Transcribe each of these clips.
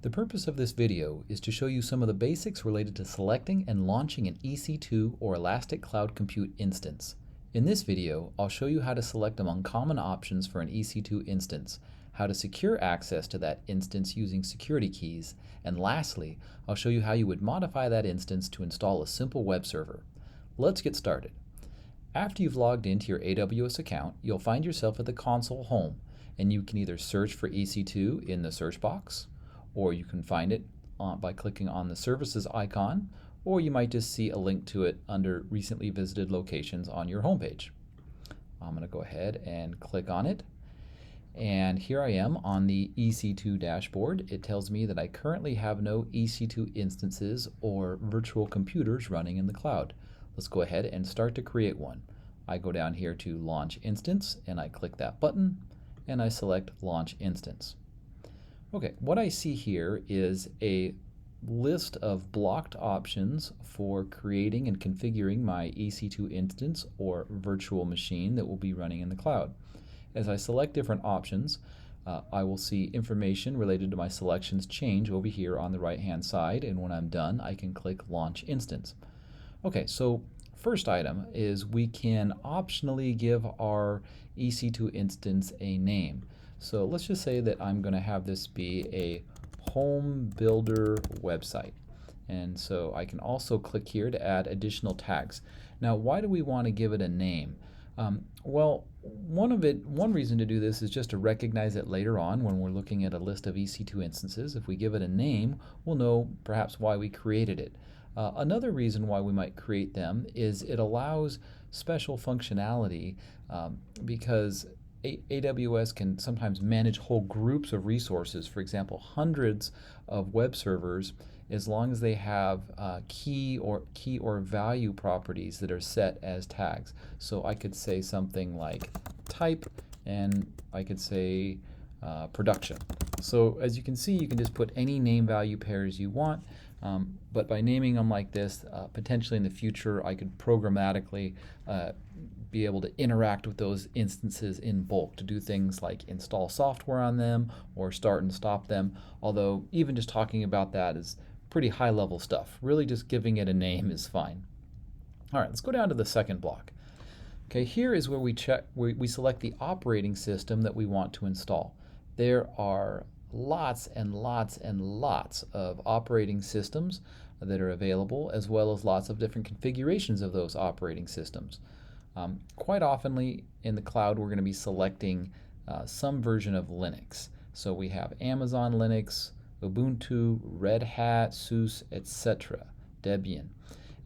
The purpose of this video is to show you some of the basics related to selecting and launching an EC2 or Elastic Cloud Compute instance. In this video, I'll show you how to select among common options for an EC2 instance, how to secure access to that instance using security keys, and lastly, I'll show you how you would modify that instance to install a simple web server. Let's get started. After you've logged into your AWS account, you'll find yourself at the console home, and you can either search for EC2 in the search box, or you can find it by clicking on the services icon, or you might just see a link to it under recently visited locations on your homepage. I'm going to go ahead and click on it, and here I am on the EC2 dashboard. It tells me that I currently have no EC2 instances or virtual computers running in the cloud. Let's go ahead and start to create one. I go down here to Launch Instance, and I click that button, and I select Launch Instance. Okay, what I see here is a list of blocked options for creating and configuring my EC2 instance or virtual machine that will be running in the cloud. As I select different options, I will see information related to my selections change over here on the right-hand side, and when I'm done, I can click Launch Instance. Okay, so first item is we can optionally give our EC2 instance a name. So let's just say that I'm going to have this be a home builder website. And so I can also click here to add additional tags. Now, why do we want to give it a name? Well, one reason to do this is just to recognize it later on when we're looking at a list of EC2 instances. If we give it a name, we'll know perhaps why we created it. Another reason why we might create them is it allows special functionality because AWS can sometimes manage whole groups of resources, for example, hundreds of web servers, as long as they have key or value properties that are set as tags. So I could say something like type, and I could say production. So as you can see, you can just put any name value pairs you want, but by naming them like this, potentially in the future I could programmatically be able to interact with those instances in bulk to do things like install software on them or start and stop them, although even just talking about that is pretty high level stuff. Really just giving it a name is fine. All right, let's go down to the second block. Okay, here is where we select the operating system that we want to install. There are lots and lots and lots of operating systems that are available, as well as lots of different configurations of those operating systems. Quite oftenly in the cloud, we're going to be selecting some version of Linux. So we have Amazon Linux, Ubuntu, Red Hat, SUSE, etc., Debian.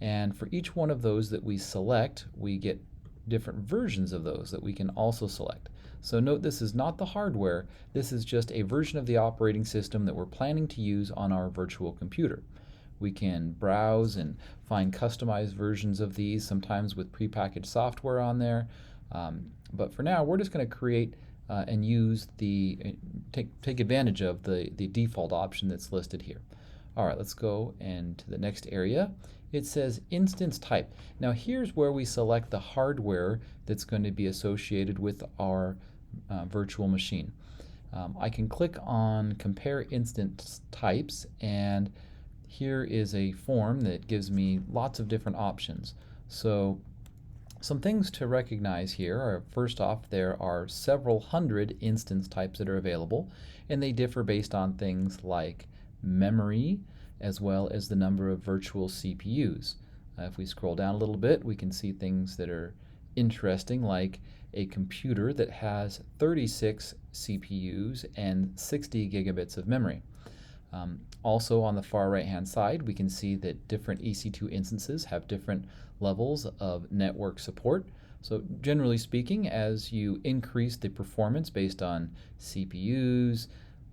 And for each one of those that we select, we get different versions of those that we can also select. So note, this is not the hardware, this is just a version of the operating system that we're planning to use on our virtual computer. We can browse and find customized versions of these, sometimes with prepackaged software on there. But for now, we're just going to create and use take advantage of the default option that's listed here. All right, let's go to the next area. It says instance type. Now here's where we select the hardware that's going to be associated with our virtual machine. I can click on compare instance types, and here is a form that gives me lots of different options. So some things to recognize here are, first off, there are several hundred instance types that are available, and they differ based on things like memory as well as the number of virtual CPUs. If we scroll down a little bit, we can see things that are interesting, like a computer that has 36 CPUs and 60 gigabits of memory. Also on the far right hand side, we can see that different EC2 instances have different levels of network support. So generally speaking, as you increase the performance based on CPUs,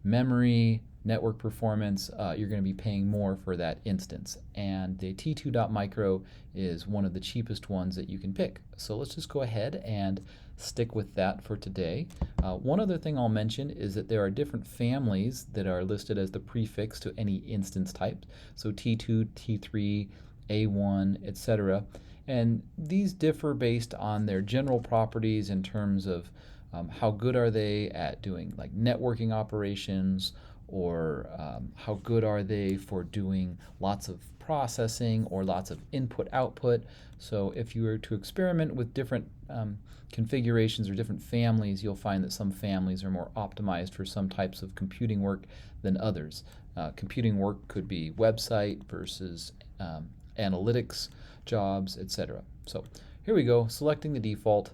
memory, network performance, you're going to be paying more for that instance. And the T2.micro is one of the cheapest ones that you can pick. So let's just go ahead and stick with that for today. One other thing I'll mention is that there are different families that are listed as the prefix to any instance type. So T2, T3, A1, etc. And these differ based on their general properties in terms of how good are they at doing like networking operations or how good are they for doing lots of processing or lots of input-output. So if you were to experiment with different configurations or different families, you'll find that some families are more optimized for some types of computing work than others. Computing work could be website versus analytics jobs, etc. So here we go, selecting the default.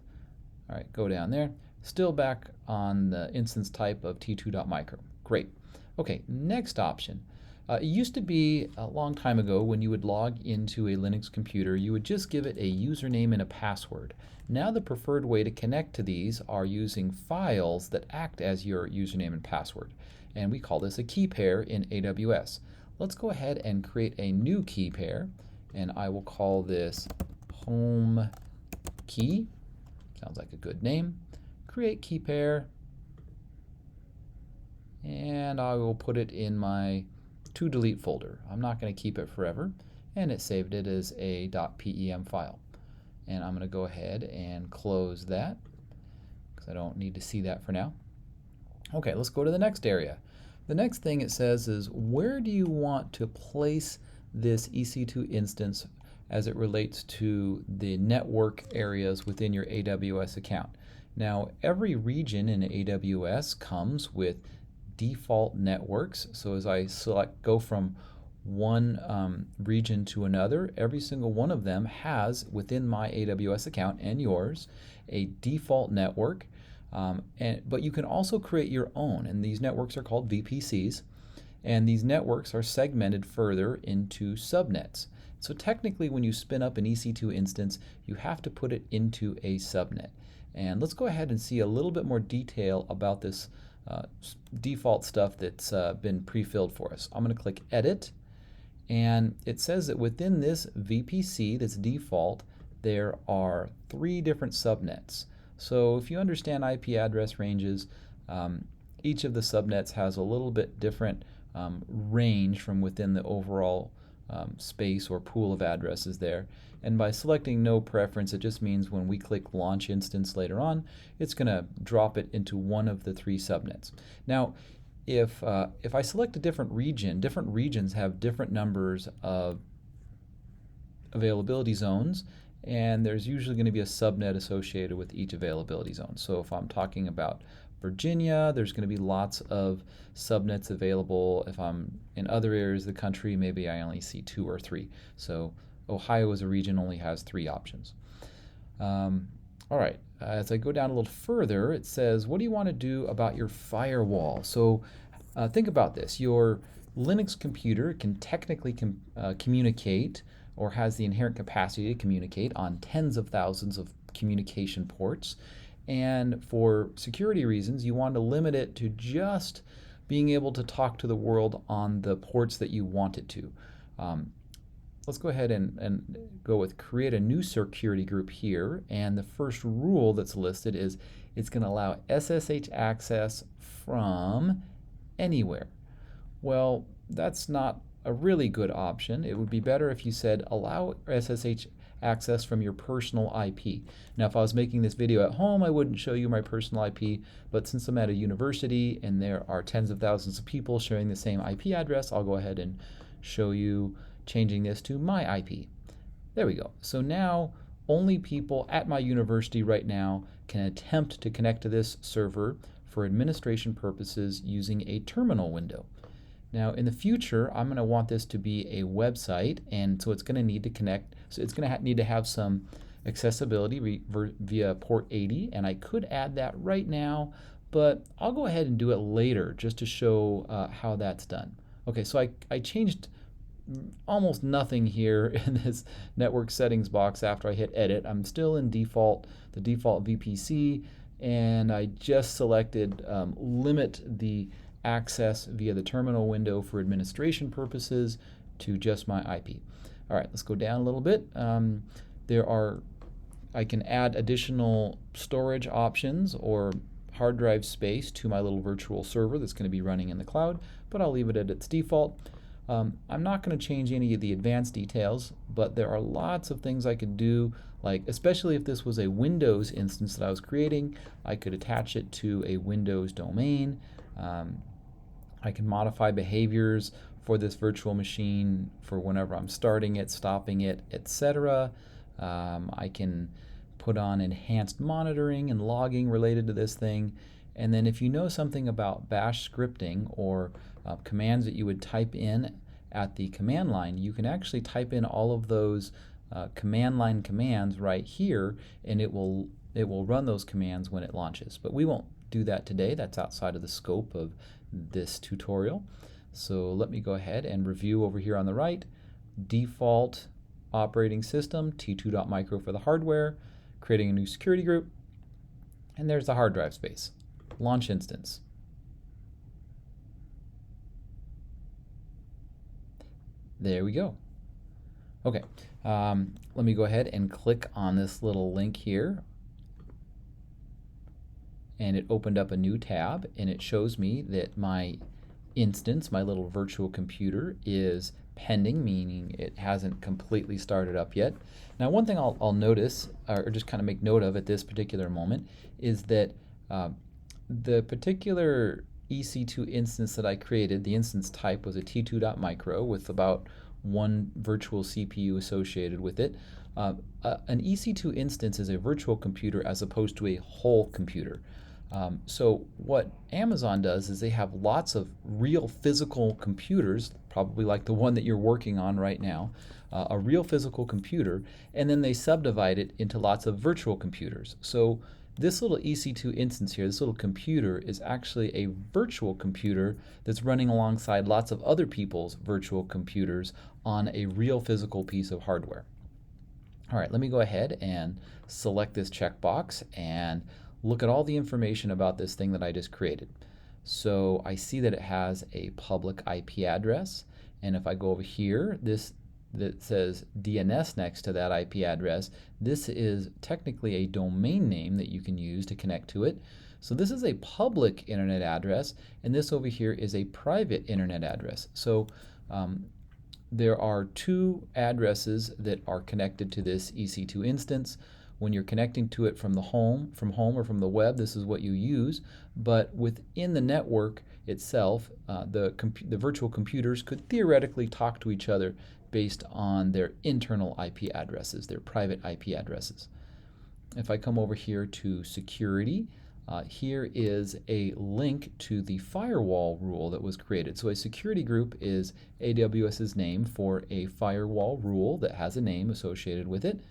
All right, go down there. Still back on the instance type of t2.micro. Great. Okay, next option. It used to be a long time ago when you would log into a Linux computer, you would just give it a username and a password. Now the preferred way to connect to these are using files that act as your username and password. And we call this a key pair in AWS. Let's go ahead and create a new key pair, and I will call this home key. Sounds like a good name. Create key pair, and I will put it in my to delete folder. I'm not going to keep it forever, and it saved it as a .pem file. And I'm going to go ahead and close that because I don't need to see that for now. Okay, let's go to the next area. The next thing it says is, where do you want to place this EC2 instance as it relates to the network areas within your AWS account? Now, every region in AWS comes with default networks. So as I go from one region to another, every single one of them has, within my AWS account and yours, a default network. But you can also create your own, and these networks are called VPCs, and these networks are segmented further into subnets. So technically, when you spin up an EC2 instance, you have to put it into a subnet. And let's go ahead and see a little bit more detail about this default stuff that's been pre-filled for us. I'm going to click Edit, and it says that within this VPC that's default, there are 3 different subnets. So if you understand IP address ranges, each of the subnets has a little bit different range from within the overall space or pool of addresses there. And by selecting no preference, it just means when we click launch instance later on, it's going to drop it into one of the 3 subnets. Now, if I select a different region, different regions have different numbers of availability zones, and there's usually going to be a subnet associated with each availability zone. So if I'm talking about Virginia, there's going to be lots of subnets available. If I'm in other areas of the country, maybe I only see 2 or 3. So Ohio as a region only has 3 options. All right, as I go down a little further, it says, what do you want to do about your firewall? So think about this. Your Linux computer can technically communicate, or has the inherent capacity to communicate, on tens of thousands of communication ports. And for security reasons, you want to limit it to just being able to talk to the world on the ports that you want it to. Let's go ahead and go with create a new security group here. And the first rule that's listed is it's going to allow SSH access from anywhere. Well, that's not a really good option. It would be better if you said allow SSH access from your personal IP. Now, if I was making this video at home, I wouldn't show you my personal IP, but since I'm at a university and there are tens of thousands of people sharing the same IP address, I'll go ahead and show you changing this to my IP. There we go. So now only people at my university right now can attempt to connect to this server for administration purposes using a terminal window. Now, in the future, I'm going to want this to be a website, and so it's going to need to connect. So it's going to need to have some accessibility via port 80, and I could add that right now, but I'll go ahead and do it later just to show how that's done. Okay, so I changed almost nothing here in this network settings box after I hit edit. I'm still in the default VPC, and I just selected limit the access via the terminal window for administration purposes to just my IP. All right, let's go down a little bit. I can add additional storage options or hard drive space to my little virtual server that's going to be running in the cloud, but I'll leave it at its default. I'm not going to change any of the advanced details, but there are lots of things I could do, like especially if this was a Windows instance that I was creating, I could attach it to a Windows domain. I can modify behaviors for this virtual machine for whenever I'm starting it, stopping it, etc. I can put on enhanced monitoring and logging related to this thing. And then if you know something about bash scripting or commands that you would type in at the command line, you can actually type in all of those command line commands right here, and it will run those commands when it launches. But we won't do that today. That's outside of the scope of this tutorial. So let me go ahead and review over here on the right. Default operating system, T2.micro for the hardware, creating a new security group, and there's the hard drive space. Launch instance. There we go. Okay, let me go ahead and click on this little link here, and it opened up a new tab, and it shows me that my instance, my little virtual computer, is pending, meaning it hasn't completely started up yet. Now, one thing I'll notice, or just kind of make note of at this particular moment, is that the particular EC2 instance that I created, the instance type was a T2.micro with about one virtual CPU associated with it. An EC2 instance is a virtual computer as opposed to a whole computer. So what Amazon does is they have lots of real physical computers, probably like the one that you're working on right now, a real physical computer, and then they subdivide it into lots of virtual computers. So this little EC2 instance here, this little computer, is actually a virtual computer that's running alongside lots of other people's virtual computers on a real physical piece of hardware. All right, let me go ahead and select this checkbox and look at all the information about this thing that I just created. So I see that it has a public IP address, and if I go over here, this that says DNS next to that IP address, this is technically a domain name that you can use to connect to it. So this is a public internet address, and this over here is a private internet address. So there are two addresses that are connected to this EC2 instance. When you're connecting to it from home or from the web, this is what you use. But within the network itself, the virtual computers could theoretically talk to each other based on their internal IP addresses, their private IP addresses. If I come over here to security, here is a link to the firewall rule that was created. So a security group is AWS's name for a firewall rule that has a name associated with it.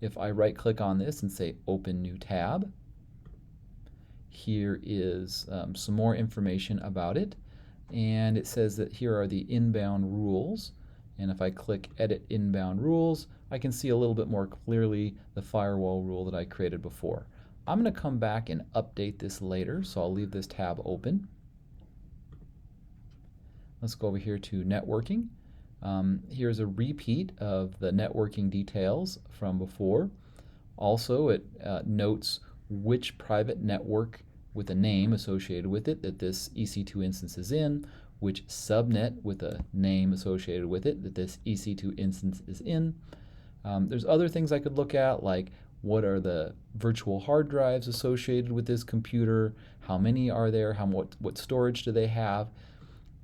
If I right click on this and say open new tab, here is some more information about it, and it says that here are the inbound rules. And if I click edit inbound rules, I can see a little bit more clearly the firewall rule that I created before. I'm going to come back and update this later, so I'll leave this tab open. Let's go over here to networking. Here's a repeat of the networking details from before. Also, it notes which private network with a name associated with it that this EC2 instance is in, which subnet with a name associated with it that this EC2 instance is in. There's other things I could look at, like what are the virtual hard drives associated with this computer, how many are there, what storage do they have.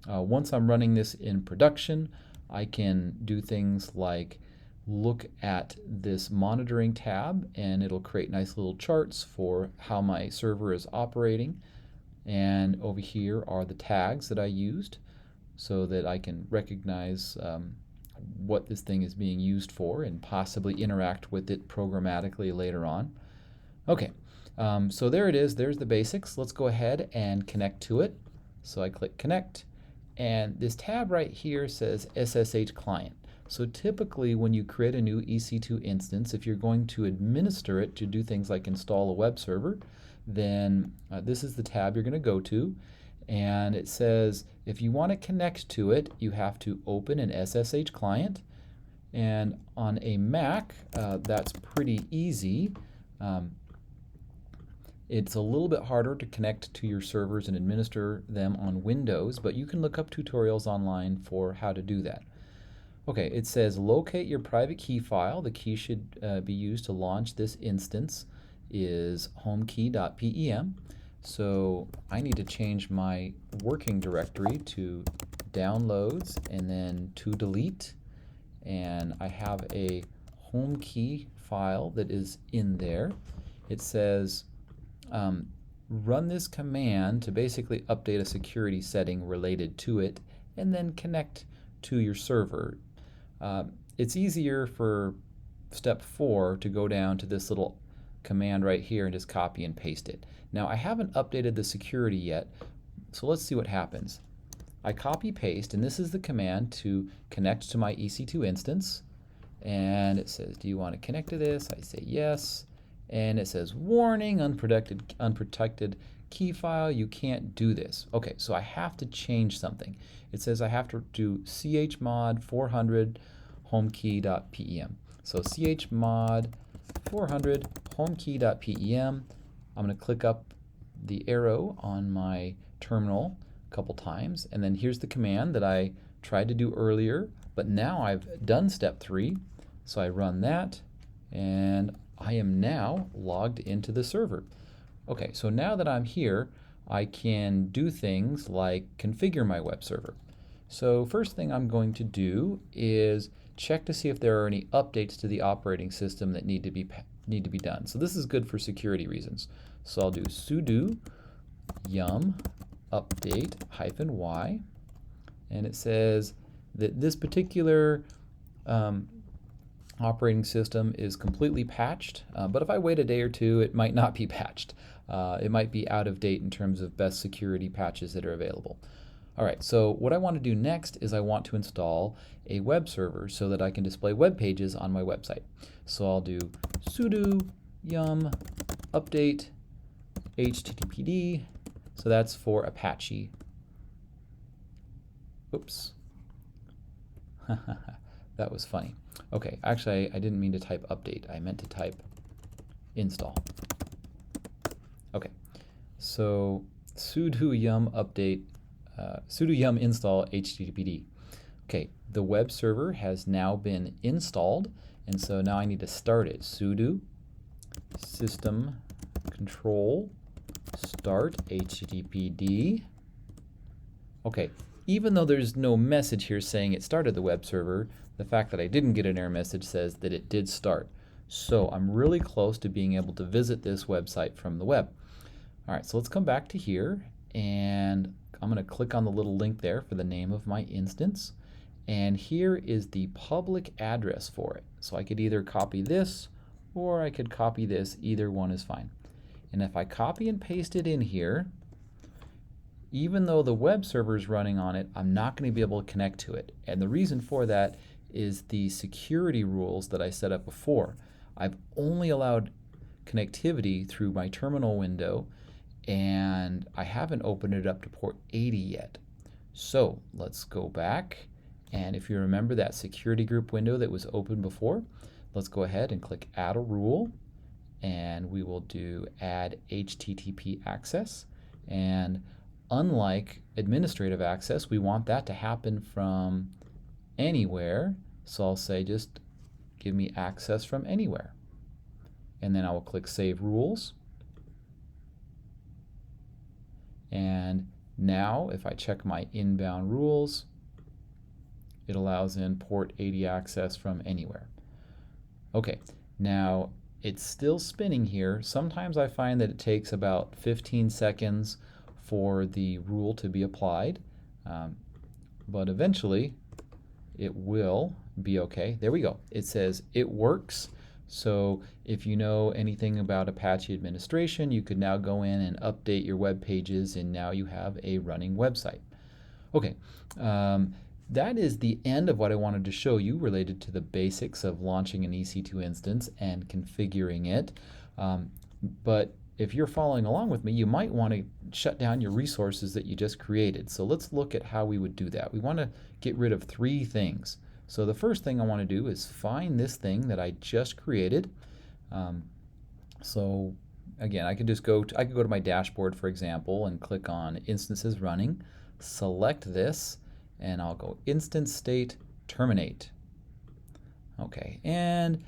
Once I'm running this in production, I can do things like look at this monitoring tab, and it'll create nice little charts for how my server is operating. And over here are the tags that I used so that I can recognize what this thing is being used for and possibly interact with it programmatically later on. Okay, so there it is. There's the basics. Let's go ahead and connect to it. So I click connect, and this tab right here says SSH client. So typically when you create a new EC2 instance, if you're going to administer it to do things like install a web server, then this is the tab you're going to go to, and it says if you want to connect to it, you have to open an SSH client. And on a Mac, that's pretty easy. It's a little bit harder to connect to your servers and administer them on Windows, but you can look up tutorials online for how to do that. Okay, it says locate your private key file. The key should be used to launch this instance is homekey.pem. So I need to change my working directory to downloads and then to delete. And I have a home key file that is in there. It says run this command to basically update a security setting related to it and then connect to your server. It's easier for step 4 to go down to this little command right here and just copy and paste it. Now I haven't updated the security yet, so let's see what happens. I copy paste, and this is the command to connect to my EC2 instance, and it says, do you want to connect to this? I say yes, and it says warning, unprotected key file, you can't do this. Okay, so I have to change something. It says I have to do chmod 400 homekey.pem. So chmod 400 homekey.pem. I'm going to click up the arrow on my terminal a couple times, and then here's the command that I tried to do earlier, but now I've done step 3. So I run that, and I am now logged into the server. Okay, so now that I'm here, I can do things like configure my web server. So first thing I'm going to do is check to see if there are any updates to the operating system that need to be done. So this is good for security reasons. So I'll do sudo yum update -y, and it says that this particular operating system is completely patched, but if I wait a day or two, it might not be patched. It might be out of date in terms of best security patches that are available. All right, so what I want to do next is I want to install a web server so that I can display web pages on my website. So I'll do sudo yum update httpd. So that's for Apache. Oops. That was funny. Okay, actually I didn't mean to type update. I meant to type install. Okay, so sudo yum update, sudo yum install httpd. Okay, the web server has now been installed, and so now I need to start it. Sudo system control start httpd. Okay, even though there's no message here saying it started the web server, the fact that I didn't get an error message says that it did start. So I'm really close to being able to visit this website from the web. All right, so let's come back to here, and I'm going to click on the little link there for the name of my instance. And here is the public address for it. So I could either copy this or I could copy this. Either one is fine. And if I copy and paste it in here, even though the web server is running on it, I'm not going to be able to connect to it. And the reason for that is the security rules that I set up before. I've only allowed connectivity through my terminal window, and I haven't opened it up to port 80 yet. So let's go back, and if you remember that security group window that was open before, let's go ahead and click add a rule, and we will do add HTTP access. And unlike administrative access, we want that to happen from anywhere. So I'll say just give me access from anywhere. And then I will click Save Rules. And now if I check my inbound rules, it allows in port 80 access from anywhere. Okay, now it's still spinning here. Sometimes I find that it takes about 15 seconds for the rule to be applied, but eventually it will be okay. There we go. It says it works. So if you know anything about Apache administration, you could now go in and update your web pages, and now you have a running website. Okay, that is the end of what I wanted to show you related to the basics of launching an EC2 instance and configuring it. But if you're following along with me, you might want to shut down your resources that you just created. So let's look at how we would do that. We want to get rid of 3 things. So the first thing I want to do is find this thing that I just created. So again, I could go to my dashboard, for example, and click on instances running, select this, and I'll go instance state terminate. Okay, and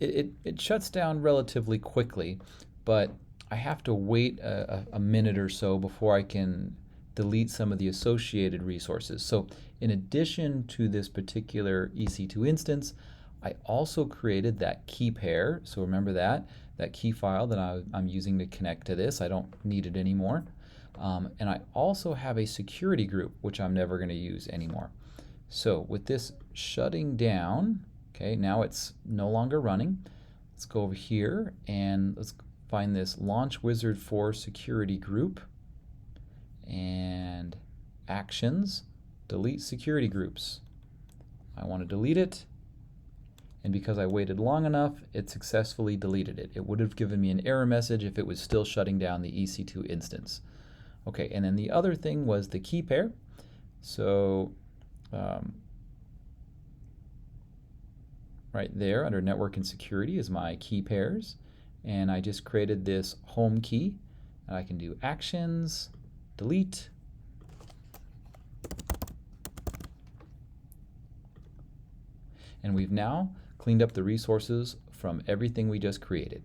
it shuts down relatively quickly, but I have to wait a minute or so before I can delete some of the associated resources. So in addition to this particular EC2 instance, I also created that key pair. So remember that key file that I'm using to connect to this. I don't need it anymore. And I also have a security group, which I'm never going to use anymore. So with this shutting down, okay, now it's no longer running. Let's go over here and let's find this Launch Wizard for security group and actions, delete security groups. I want to delete it, and because I waited long enough, it successfully deleted it. It would have given me an error message if it was still shutting down the EC2 instance. Okay, and then the other thing was the key pair. So right there under network and security is my key pairs, and I just created this home key, and I can do actions, delete, and we've now cleaned up the resources from everything we just created.